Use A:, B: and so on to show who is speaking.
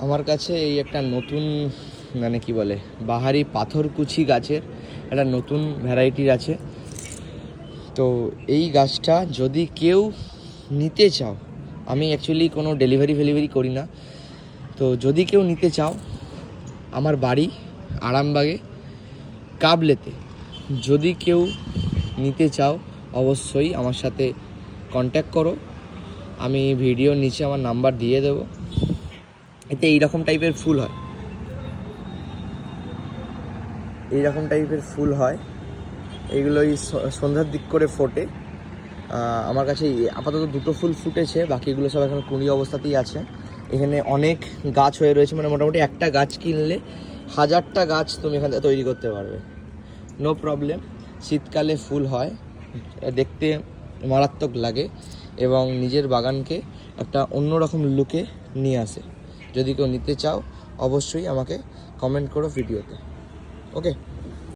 A: আমার কাছে এই একটা নতুন মানে কি বলে বাহারি পাথরকুচি গাছের একটা নতুন ভ্যারাইটির আছে। তো এই গাছটা যদি কেউ নিতে চাও, আমি অ্যাকচুয়ালি কোনো ডেলিভারি করি না, তো যদি কেউ নিতে চাও আমার বাড়ি আরামবাগে কাবলেতে, যদি কেউ নিতে চাও অবশ্যই আমার সাথে কন্ট্যাক্ট করো। আমি ভিডিওর নিচে আমার নাম্বার দিয়ে দেবো। এতে এইরকম টাইপের ফুল হয়, এইরকম টাইপের ফুল হয়। এইগুলোই সন্ধ্যার দিক করে ফোটে। আমার কাছে আপাতত দুটো ফুল ফুটেছে, বাকিগুলো সব এখন কুঁড়ি অবস্থাতেই আছে। এখানে অনেক গাছ হয়ে রয়েছে, মানে মোটামুটি একটা গাছ কিনলে 1000টা গাছ তুমি এখান থেকে তৈরি করতে পারবে, নো প্রবলেম। শীতকালে ফুল হয়, দেখতে মারাত্মক লাগে এবং নিজের বাগানকে একটা অন্যরকম লুকে নিয়ে আসে। যদি কেউ নিতে চাও অবশ্যই আমাকে কমেন্ট করো ভিডিওতে। ওকে।